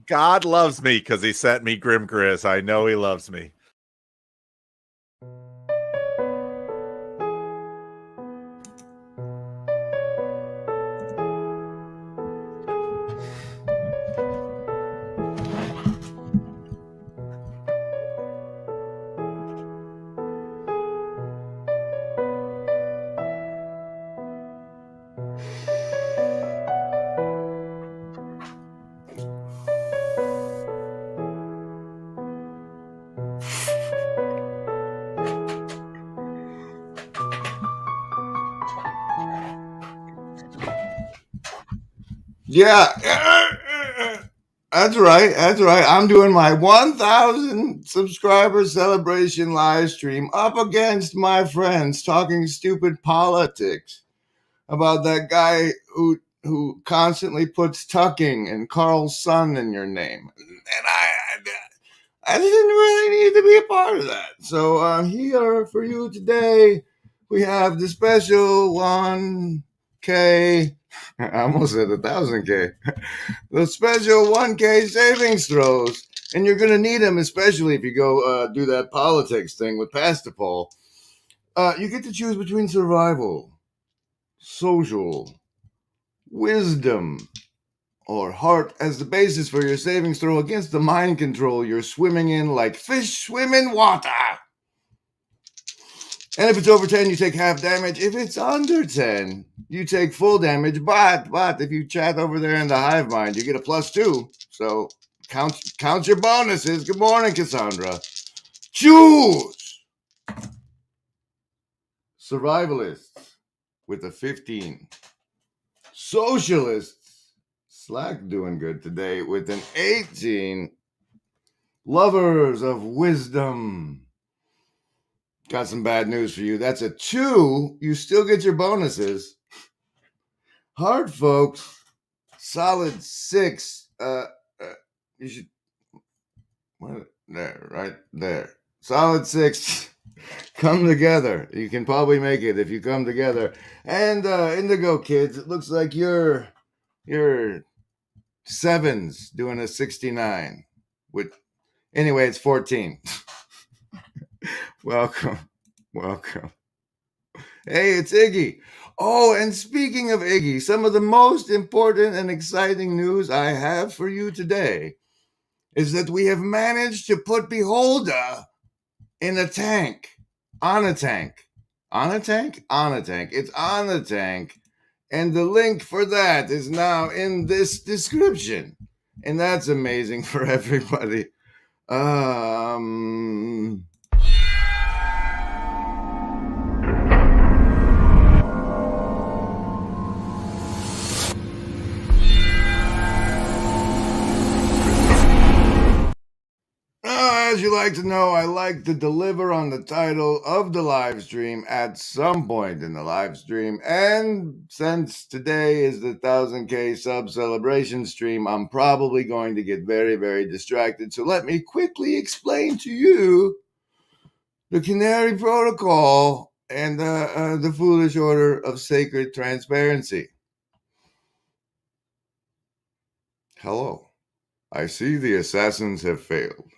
God loves me because he sent me Grim Grizz. I know he loves me. Yeah, that's right. That's right. I'm doing my 1,000 subscriber celebration live stream up against my friends talking stupid politics about that guy who constantly puts tucking and Carl's son in your name. And I didn't really need to be a part of that. So here for you today, we have the special 1K. I almost said 1,000K. The special 1K savings throws. And you're going to need them, especially if you go do that politics thing with Pastapol. You get to choose between survival, social, wisdom, or heart as the basis for your savings throw against the mind control you're swimming in like fish swim in water. And if it's over 10, you take half damage. If it's under 10, you take full damage. But if you chat over there in the hive mind, you get a +2. So count your bonuses. Good morning, Cassandra. Choose survivalists with a 15. Socialists, Slack doing good today with an 18. lovers of wisdom. Got some bad news for you. That's a 2. You still get your bonuses. Hard folks, solid 6. You should there, right there. Solid 6. Come together. You can probably make it if you come together. And Indigo kids, it looks like you're 7s doing a 69. Anyway, it's 14. Welcome. Hey, it's Iggy. Oh, and speaking of Iggy, some of the most important and exciting news I have for you today is that we have managed to put Beholder in a tank. On a tank. It's on the tank. And the link for that is now in this description. And that's amazing for everybody. As you like to know, I like to deliver on the title of the live stream at some point in the live stream. And since today is the 1000K sub celebration stream, I'm probably going to get very, very distracted. So let me quickly explain to you the CANARY protocol and the foolish order of sacred transparency. Hello. I see the assassins have failed.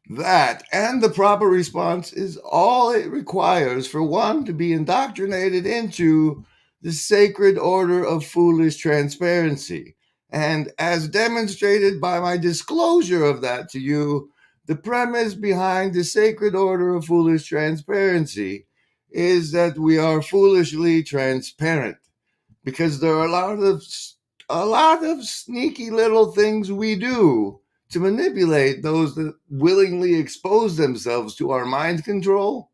That and the proper response is all it requires for one to be indoctrinated into the sacred order of foolish transparency. And as demonstrated by my disclosure of that to you, the premise behind the sacred order of foolish transparency is that we are foolishly transparent, because there are a lot of sneaky little things we do to manipulate those that willingly expose themselves to our mind control.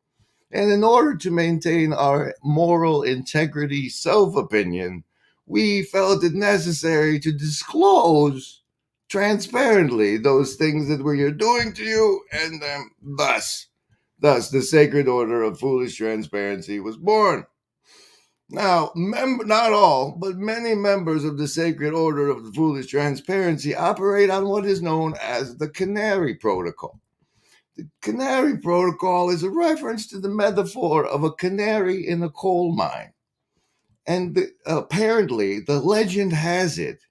And in order to maintain our moral integrity self-opinion, we felt it necessary to disclose transparently those things that we're doing to you, and thus the sacred order of foolish transparency was born. Now, not all, but many members of the Sacred Order of the Foolish Transparency operate on what is known as the CANARY Protocol. The CANARY Protocol is a reference to the metaphor of a canary in a coal mine. And apparently, the legend has it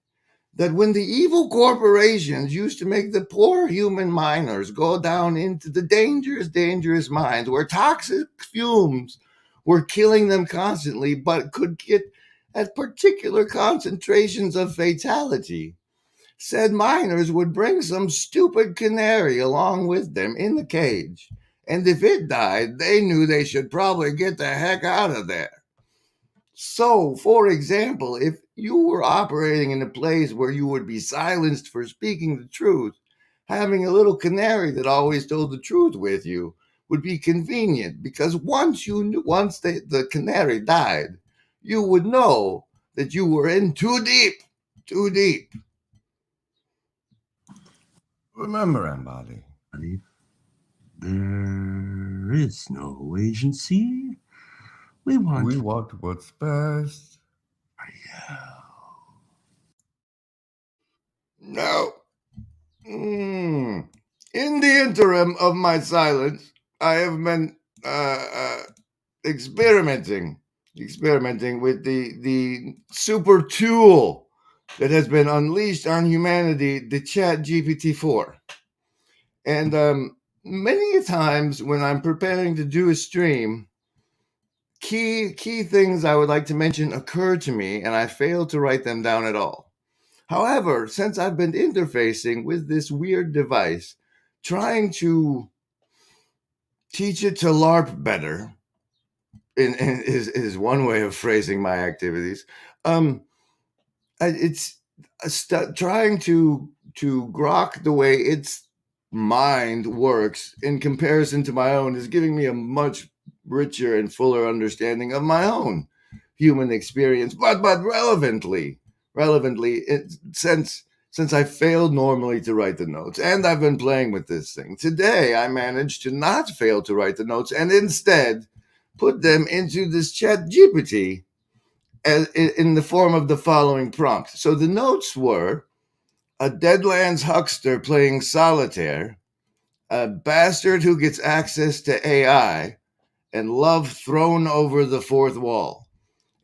that when the evil corporations used to make the poor human miners go down into the dangerous mines where toxic fumes were killing them constantly, but could get at particular concentrations of fatality, said miners would bring some stupid canary along with them in the cage. And if it died, they knew they should probably get the heck out of there. So, for example, if you were operating in a place where you would be silenced for speaking the truth, having a little canary that always told the truth with you would be convenient, because once the canary died, you would know that you were in too deep. Remember, Embody, there is no agency. We want what's best. No. In the interim of my silence, I have been experimenting with the super tool that has been unleashed on humanity, the Chat GPT-4. And many times when I'm preparing to do a stream, key things I would like to mention occur to me, and I fail to write them down at all. However, since I've been interfacing with this weird device, trying to teach it to LARP better is one way of phrasing my activities. It's trying to grok the way its mind works in comparison to my own is giving me a much richer and fuller understanding of my own human experience, but relevantly, since since I failed normally to write the notes, and I've been playing with this thing. Today, I managed to not fail to write the notes and instead put them into this chat GPT in the form of the following prompt. So the notes were a Deadlands huckster playing solitaire, a bastard who gets access to AI, and love thrown over the fourth wall.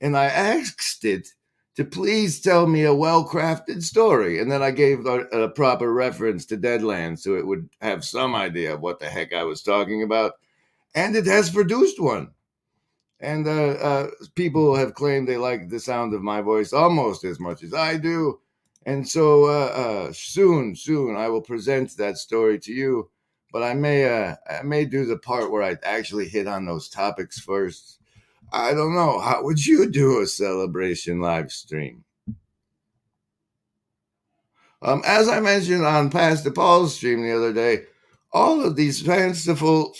And I asked it to please tell me a well-crafted story. And then I gave a proper reference to Deadlands so it would have some idea of what the heck I was talking about. And it has produced one. And people have claimed they like the sound of my voice almost as much as I do. And so soon I will present that story to you. But I may do the part where I actually hit on those topics first. I don't know. How would you do a celebration live stream? As I mentioned on Pastor Paul's stream the other day, all of these fanciful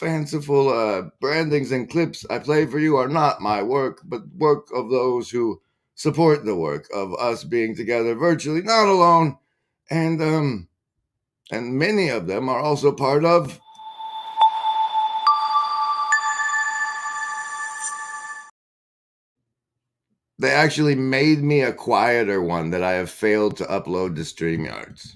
brandings and clips I play for you are not my work, but work of those who support the work of us being together virtually, not alone. And many of them are also part of they actually made me a quieter one that I have failed to upload to StreamYards.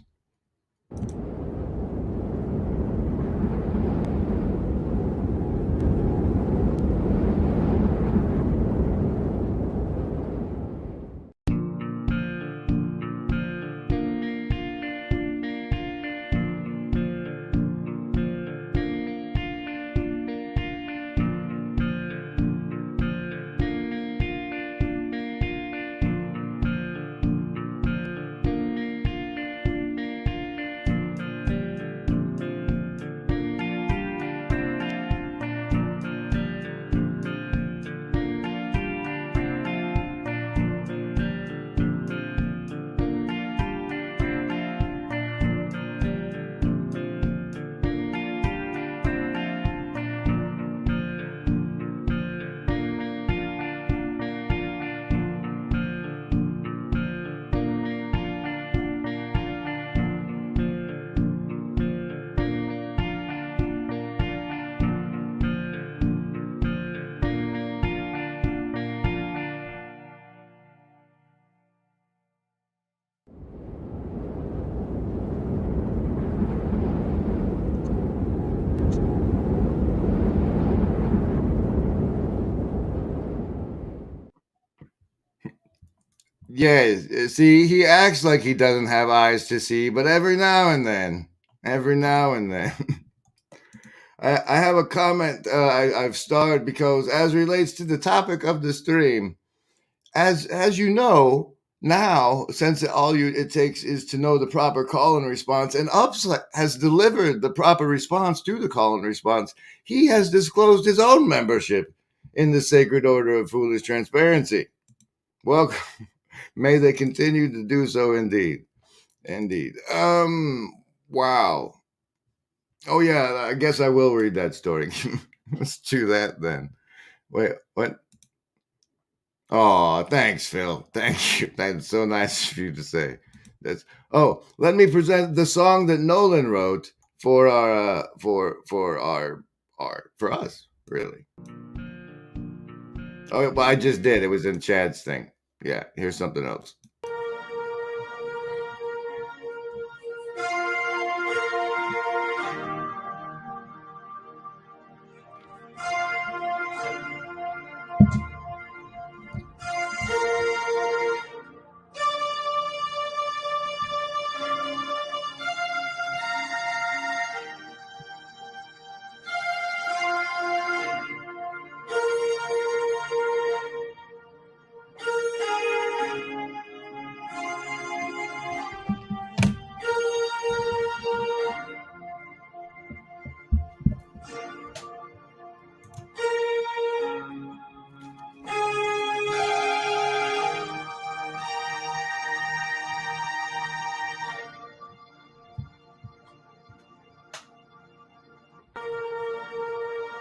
Yeah, see, he acts like he doesn't have eyes to see, but every now and then, I have a comment I've started because as relates to the topic of the stream, as you know now, since it takes is to know the proper call and response, and Ups has delivered the proper response to the call and response. He has disclosed his own membership in the Sacred Order of Foolish Transparency. Welcome. May they continue to do so indeed. Indeed. Wow. Oh yeah, I guess I will read that story. Let's do that then. Wait, what? Oh, thanks, Phil. Thank you. That's so nice of you to say. Let me present the song that Nolan wrote for our for us, really. Oh, well, I just did. It was in Chad's thing. Yeah, here's something else.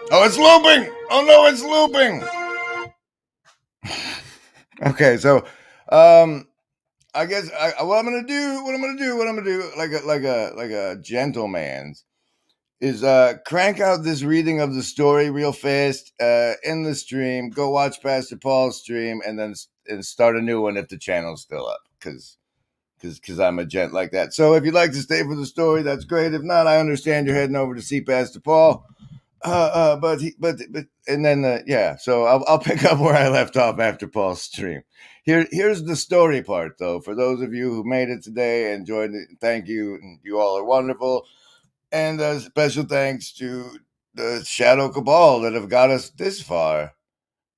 Oh, it's looping! Oh no, it's looping! Okay, so I guess what I'm gonna do, like a gentleman's, is crank out this reading of the story real fast in the stream. Go watch Pastor Paul's stream, and then start a new one if the channel's still up, because I'm a gent like that. So if you'd like to stay for the story, that's great. If not, I understand you're heading over to see Pastor Paul. But so I'll pick up where I left off after Paul's stream. Here's the story part, though. For those of you who made it today and enjoyed it, thank you. You all are wonderful. And special thanks to the Shadow Cabal that have got us this far.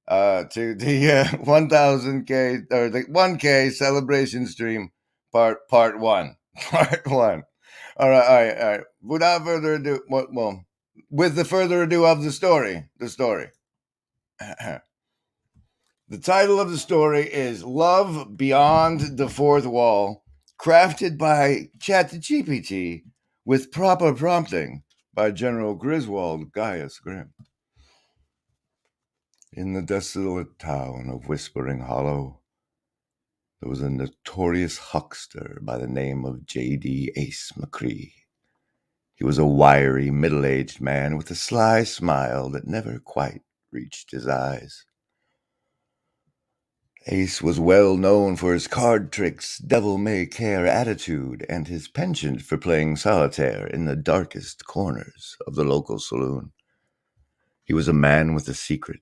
To the 1000K or the 1K celebration stream, part 1. Part 1. All right. Without further ado, with the further ado of the story. The title of the story is Love Beyond the Fourth Wall, crafted by ChatGPT with proper prompting by General Griswold Gaius Grimm. In the desolate town of Whispering Hollow, there was a notorious huckster by the name of J.D. Ace McCree. He was a wiry, middle-aged man with a sly smile that never quite reached his eyes. Ace was well known for his card tricks, devil-may-care attitude, and his penchant for playing solitaire in the darkest corners of the local saloon. He was a man with a secret.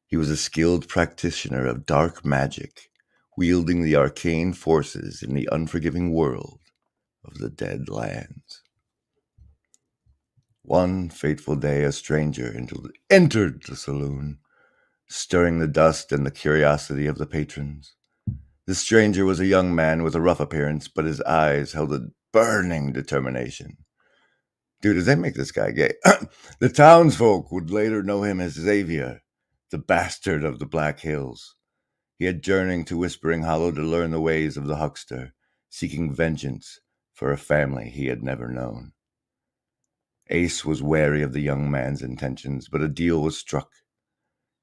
He was a skilled practitioner of dark magic, wielding the arcane forces in the unforgiving world of the Dead Lands. One fateful day, a stranger entered the saloon, stirring the dust and the curiosity of the patrons. The stranger was a young man with a rough appearance, but his eyes held a burning determination. Dude, does that make this guy gay? The townsfolk would later know him as Xavier, the bastard of the Black Hills. He had journeyed to Whispering Hollow to learn the ways of the huckster, seeking vengeance for a family he had never known. Ace was wary of the young man's intentions, but a deal was struck.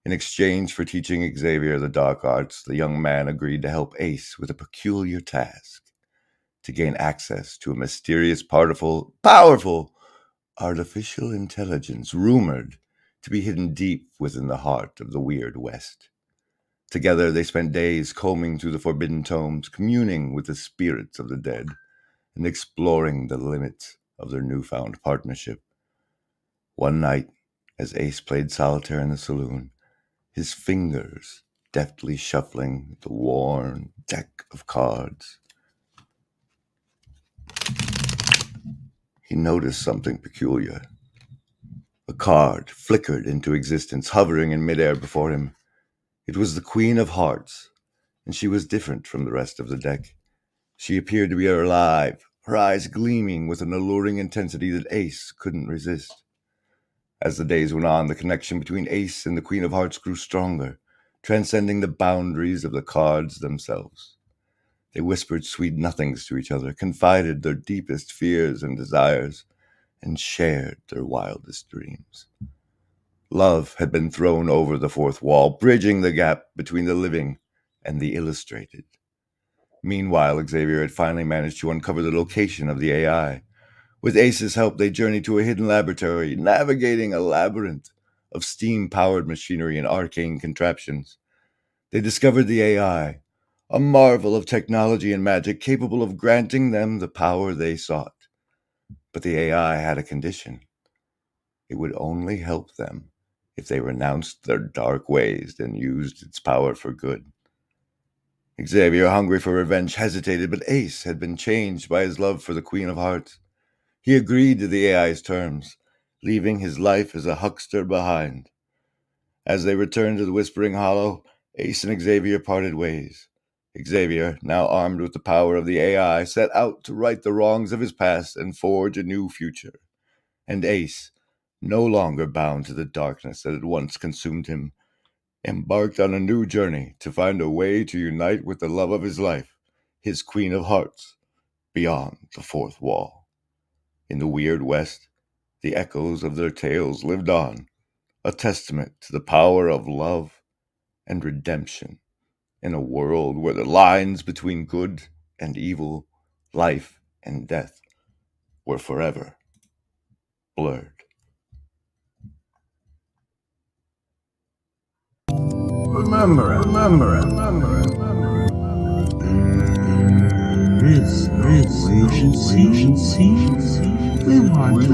In exchange for teaching Xavier the dark arts, the young man agreed to help Ace with a peculiar task: to gain access to a mysterious, powerful artificial intelligence rumored to be hidden deep within the heart of the Weird West. Together they spent days combing through the forbidden tomes, communing with the spirits of the dead, and exploring the limits of their newfound partnership. One night, as Ace played solitaire in the saloon, his fingers deftly shuffling the worn deck of cards, he noticed something peculiar. A card flickered into existence, hovering in midair before him. It was the Queen of Hearts, and she was different from the rest of the deck. She appeared to be alive, her eyes gleaming with an alluring intensity that Ace couldn't resist. As the days went on, the connection between Ace and the Queen of Hearts grew stronger, transcending the boundaries of the cards themselves. They whispered sweet nothings to each other, confided their deepest fears and desires, and shared their wildest dreams. Love had been thrown over the fourth wall, bridging the gap between the living and the illustrated. Meanwhile, Xavier had finally managed to uncover the location of the AI. With Ace's help, they journeyed to a hidden laboratory, navigating a labyrinth of steam-powered machinery and arcane contraptions. They discovered the AI, a marvel of technology and magic capable of granting them the power they sought. But the AI had a condition. It would only help them if they renounced their dark ways and used its power for good. Xavier, hungry for revenge, hesitated, but Ace had been changed by his love for the Queen of Hearts. He agreed to the AI's terms, leaving his life as a huckster behind. As they returned to the Whispering Hollow, Ace and Xavier parted ways. Xavier, now armed with the power of the AI, set out to right the wrongs of his past and forge a new future. And Ace, no longer bound to the darkness that had once consumed him, embarked on a new journey to find a way to unite with the love of his life, his Queen of Hearts, beyond the fourth wall. In the Weird West, the echoes of their tales lived on, a testament to the power of love and redemption in a world where the lines between good and evil, life and death, were forever blurred. Remember it. There is no agency. We want